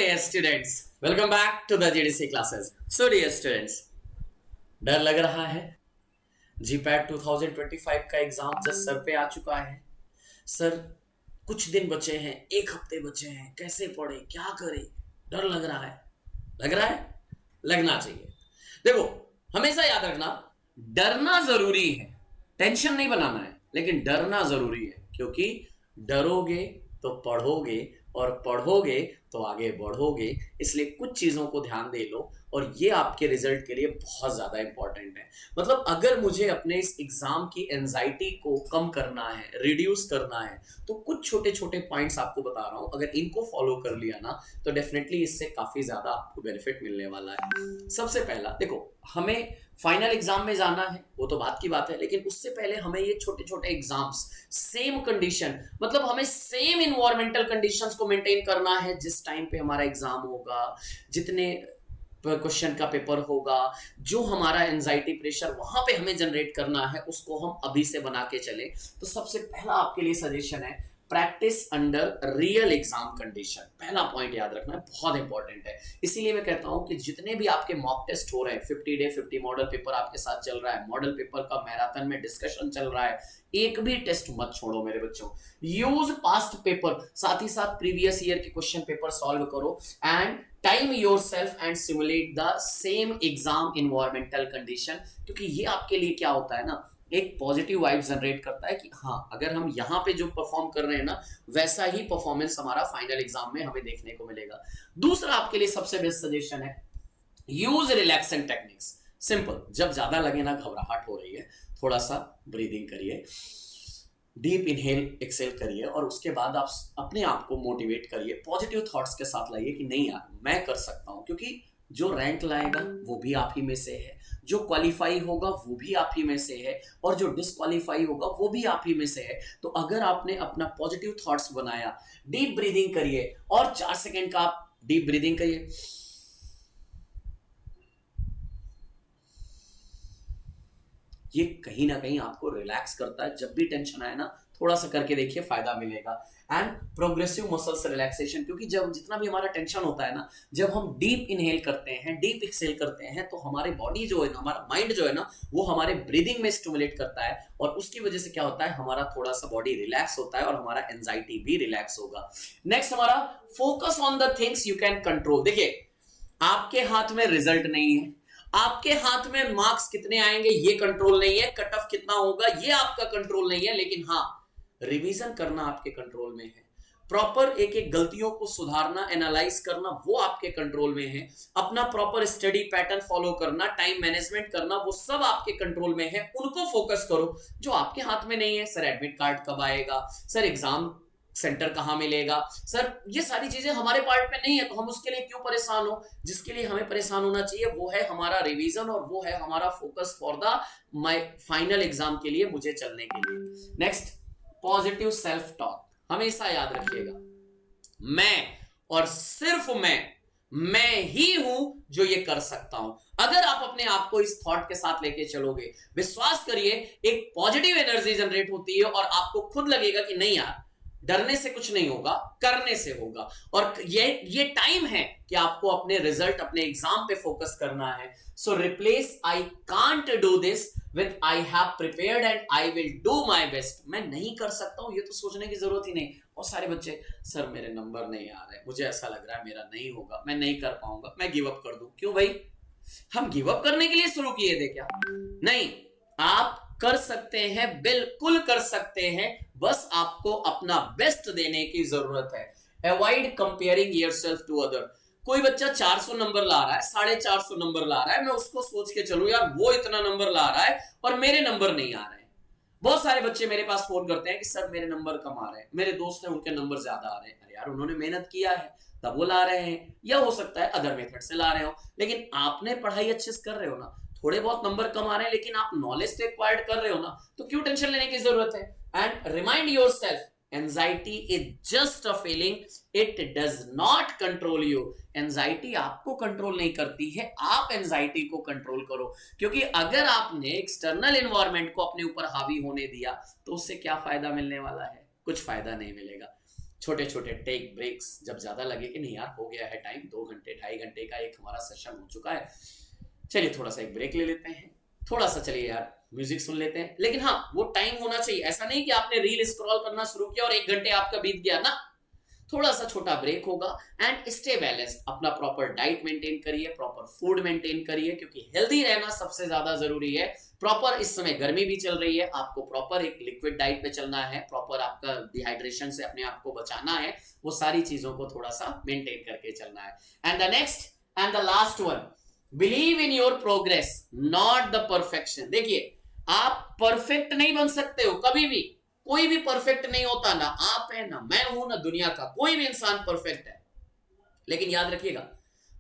dear students, welcome back to the GDC classes. So dear students, डर लग रहा है? जीपैट 2025 का एग्जाम जस्ट सर पे आ चुका है। सर कुछ दिन बचे हैं, एक हफ्ते बचे हैं, कैसे पढ़े, क्या करें? डर लग रहा है। लग रहा है? लगना चाहिए। देखो, हमेशा याद रखना, डरना जरूरी है, टेंशन नहीं बनाना है, लेकिन डरना जरूरी है, क्योंकि डरोगे तो पढ़ोगे और पढ़ोगे तो आगे बढ़ोगे। इसलिए कुछ चीजों को ध्यान दे लो और ये आपके रिजल्ट के लिए बहुत ज्यादा इंपॉर्टेंट है। मतलब अगर मुझे अपने इस एग्जाम की एंजाइटी को कम करना है, रिड्यूस करना है, तो कुछ छोटे छोटे पॉइंट्स आपको बता रहा हूं, अगर इनको फॉलो कर लिया ना तो डेफिनेटली इससे काफी ज्यादा आपको बेनिफिट मिलने वाला है। सबसे पहला देखो, हमें फाइनल एग्जाम में जाना है, वो तो बात की बात है, लेकिन उससे पहले हमें ये छोटे छोटे एग्जाम्स, सेम कंडीशन, मतलब हमें सेम इन्वायरमेंटल कंडीशंस को मेंटेन करना है जिस टाइम पे हमारा एग्जाम होगा, जितने क्वेश्चन का पेपर होगा, जो हमारा एंजाइटी प्रेशर वहां पे हमें जनरेट करना है, उसको हम अभी से बना के चले। तो सबसे पहला आपके लिए सजेशन है, practice under real exam condition. पहला पॉइंट याद रखना है, बहुत इंपॉर्टेंट है। इसीलिए मैं कहता हूं कि जितने भी आपके मॉक टेस्ट हो रहे हैं, 50 डे 50 मॉडल पेपर आपके साथ चल रहा है, मॉडल पेपर का मैराथन में डिस्कशन चल रहा है, एक भी टेस्ट मत छोड़ो मेरे बच्चों। यूज पास्ट पेपर, साथ ही साथ प्रीवियस ईयर के क्वेश्चन पेपर सॉल्व करो and time yourself and simulate the same exam environmental condition. क्योंकि ये आपके लिए क्या होता है ना, एक पॉजिटिव वाइब जनरेट करता है कि हाँ, अगर हम यहाँ पे जो परफॉर्म कर रहे हैं ना, वैसा ही परफॉर्मेंस हमारा फाइनल एग्जाम में हमें देखने को मिलेगा। दूसरा आपके लिए सबसे बेस्ट सजेशन है, यूज रिलैक्सिंग टेक्निक्स। सिंपल, जब ज्यादा लगे ना घबराहट हो रही है, थोड़ा सा ब्रीदिंग करिए, डीप इनहेल एक्सेल करिए और उसके बाद आप अपने आप को मोटिवेट करिए, पॉजिटिव थॉट्स के साथ लाइए कि नहीं यार, मैं कर सकता हूं। क्योंकि जो रैंक लाएगा वो भी आप ही में से है, जो क्वालिफाई होगा वो भी आप ही में से है, और जो डिस्क्वालीफाई होगा वो भी आप ही में से है। तो अगर आपने अपना पॉजिटिव थॉट्स बनाया, डीप ब्रीदिंग करिए और 4 सेकंड का आप डीप ब्रीदिंग करिए, ये कहीं ना कहीं आपको रिलैक्स करता है। जब भी टेंशन आए ना, थोड़ा सा करके देखिए, फायदा मिलेगा। एंड प्रोग्रेसिव मसल्स रिलैक्सेशन, क्योंकि जब जितना भी हमारा टेंशन होता है ना, जब हम डीप इनहेल करते हैं, डीप एक्सेल करते हैं, तो हमारी बॉडी जो है ना, हमारा माइंड जो है ना, वो हमारे ब्रीदिंग में स्टिमुलेट करता है, और उसकी वजह से क्या होता है, हमारा थोड़ा सा बॉडी रिलैक्स होता है और हमारा एंजाइटी भी रिलैक्स होगा। नेक्स्ट हमारा focus on the things you can control. देखिए, आपके हाथ में रिजल्ट नहीं है, आपके हाथ में मार्क्स कितने आएंगे ये कंट्रोल नहीं है, कट ऑफ कितना होगा ये आपका कंट्रोल नहीं है, लेकिन हाँ, रिवीजन करना आपके कंट्रोल में है। प्रॉपर एक एक गलतियों को सुधारना, एनालाइज करना, वो आपके कंट्रोल में है। अपना प्रॉपर स्टडी पैटर्न फॉलो करना, टाइम मैनेजमेंट करना, वो सब आपके कंट्रोल में है। उनको फोकस करो जो आपके हाथ में नहीं है। सर एडमिट कार्ड कब आएगा, सर एग्जाम सेंटर कहां मिलेगा, सर ये सारी चीजें हमारे पार्ट में नहीं है, तो हम उसके लिए क्यों परेशान हो। जिसके लिए हमें परेशान होना चाहिए वो है हमारा रिवीजन, और वो है हमारा focus for the my final exam के लिए, मुझे चलने के लिए। Next, positive self talk. हमेशा याद रखिएगा, मैं और सिर्फ मैं ही हूं जो ये कर सकता हूं। अगर आप अपने आप को इस थॉट के साथ लेके चलोगे, विश्वास करिए, एक पॉजिटिव एनर्जी जनरेट होती है और आपको खुद लगेगा कि नहीं यार, डरने से कुछ नहीं होगा, करने से होगा। और ये टाइम है कि आपको अपने रिजल्ट, अपने एग्जाम पे फोकस करना है। सो replace I can't do this with I have prepared and I will do my best. मैं नहीं कर सकता हूं, ये तो सोचने की जरूरत ही नहीं। और सारे बच्चे, सर मेरे नंबर नहीं आ रहे, मुझे ऐसा लग रहा है मेरा नहीं होगा, मैं नहीं कर पाऊंगा, मैं गिव अप कर दूं। क्यों भाई, हम गिव अप करने के लिए शुरू किए थे क्या? नहीं, आप कर सकते हैं, बिल्कुल कर सकते हैं, बस आपको अपना बेस्ट देने की जरूरत है। Avoid comparing yourself to other. कोई बच्चा 400 नंबर ला रहा है, 450 नंबर ला रहा है, मैं उसको सोच के चलूं यार वो इतना नंबर ला रहा है और मेरे नंबर नहीं आ रहे हैं। बहुत सारे बच्चे मेरे पास फोन करते हैं कि सर मेरे नंबर कम आ रहे हैं, मेरे दोस्त हैं उनके नंबर ज्यादा आ रहे हैं। अरे यार, उन्होंने मेहनत किया है तब वो ला रहे हैं, या हो सकता है अदर मेथड से ला रहे हो, लेकिन आपने पढ़ाई अच्छे से कर रहे हो ना। थोड़े बहुत नंबर कम आ रहे हैं लेकिन आप नॉलेज से एक्वायर्ड कर रहे हो ना, तो क्यों टेंशन लेने की जरूरत है। And remind yourself, anxiety is just a feeling, it does not control you. Anxiety आपको कंट्रोल नहीं करती है, आप एंजाइटी को कंट्रोल करो। क्योंकि अगर आपने एक्सटर्नल एनवायरनमेंट को अपने ऊपर हावी होने दिया तो उससे क्या फायदा मिलने वाला है, कुछ फायदा नहीं मिलेगा। छोटे छोटे टेक ब्रेक्स, जब ज्यादा लगे कि नहीं यार हो गया है टाइम, 2 घंटे 2.5 घंटे का एक हमारा सेशन हो चुका है, चलिए थोड़ा सा एक ब्रेक ले लेते हैं, थोड़ा सा चलिए यार म्यूजिक सुन लेते हैं। लेकिन हाँ, वो टाइम होना चाहिए, ऐसा नहीं कि आपने रील स्क्रॉल करना शुरू किया और 1 घंटे आपका बीत गया ना। थोड़ा सा छोटा ब्रेक होगा एंड स्टे बैलेंस, अपना प्रॉपर डाइट मेंटेन करिए, प्रॉपर फूड मेंटेन करिए, क्योंकि हेल्दी रहना सबसे ज्यादा जरूरी है। प्रॉपर इस समय गर्मी भी चल रही है, आपको प्रॉपर एक लिक्विड डाइट पे चलना है, प्रॉपर आपका डिहाइड्रेशन से अपने आप को बचाना है, वो सारी चीजों को थोड़ा सा मेंटेन करके चलना है। And the next and the last one, believe in your progress not the perfection. देखिए, आप परफेक्ट नहीं बन सकते हो कभी भी, कोई भी परफेक्ट नहीं होता, ना आप है ना मैं हूं, ना दुनिया का कोई भी इंसान परफेक्ट है। लेकिन याद रखिएगा,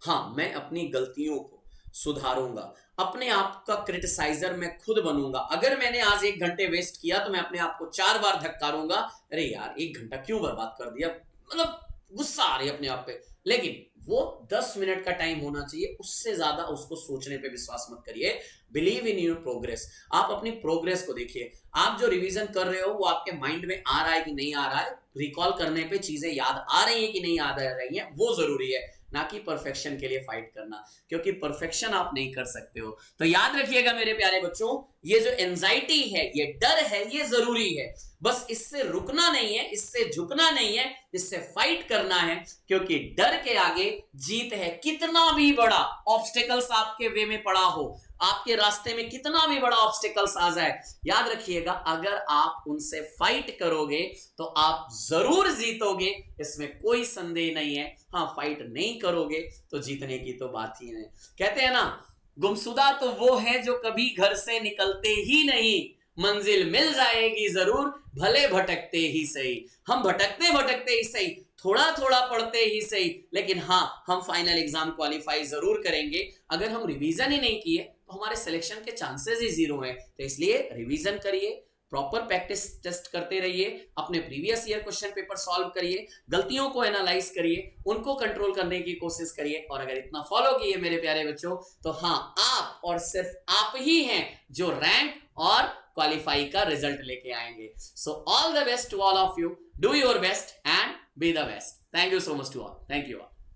हाँ मैं अपनी गलतियों को सुधारूंगा, अपने आप का क्रिटिसाइजर मैं खुद बनूंगा। अगर मैंने आज 1 घंटे वेस्ट किया तो मैं अपने आप को 4 बार धक्कारूंगा, अरे यार 1 घंटा क्यों बर्बाद कर दिया, मतलब गुस्सा आ रही है अपने आप पे। लेकिन वो 10 मिनट का टाइम होना चाहिए, उससे ज्यादा उसको सोचने पे विश्वास मत करिए। बिलीव इन योर प्रोग्रेस, आप अपनी प्रोग्रेस को देखिए। आप जो रिवीजन कर रहे हो वो आपके माइंड में आ रहा है कि नहीं आ रहा है, रिकॉल करने पे चीजें याद आ रही है कि नहीं याद आ रही है, वो जरूरी है, ना कि परफेक्शन के लिए फाइट करना, क्योंकि परफेक्शन आप नहीं कर सकते हो। तो याद रखिएगा मेरे प्यारे बच्चों, ये जो एंजाइटी है, ये डर है, ये जरूरी है, बस इससे रुकना नहीं है, इससे झुकना नहीं है, इससे फाइट करना है, क्योंकि डर के आगे जीत है। कितना भी बड़ा ऑब्स्टेकल्स आपके वे में पड़ा हो, आपके रास्ते में कितना भी बड़ा ऑब्स्टेकल्स आ जाए, याद रखिएगा अगर आप उनसे फाइट करोगे तो आप जरूर जीतोगे, इसमें कोई संदेह नहीं है। हाँ, फाइट नहीं करोगे तो जीतने की तो बात ही नहीं। कहते हैं ना, गुमशुदा तो वो है जो कभी घर से निकलते ही नहीं, मंजिल मिल जाएगी जरूर भले भटकते ही सही। हम भटकते भटकते ही सही, थोड़ा थोड़ा पढ़ते ही सही, लेकिन हाँ हम फाइनल एग्जाम क्वालिफाई जरूर करेंगे। अगर हम रिवीजन ही नहीं किए तो हमारे सिलेक्शन के चांसेस ही जीरो हैं। तो इसलिए रिवीजन करिए, प्रॉपर प्रैक्टिस टेस्ट करते रहिए, अपने previous year question paper solve करिए, गलतियों को एनालाइज करिए, उनको कंट्रोल करने की कोशिश करिए। और अगर इतना फॉलो किए मेरे प्यारे बच्चों, तो हाँ आप और सिर्फ आप ही हैं जो रैंक और क्वालिफाई का रिजल्ट लेके आएंगे। So all the best to all of you, do your best and be the best. Thank you so much to all, thank you all.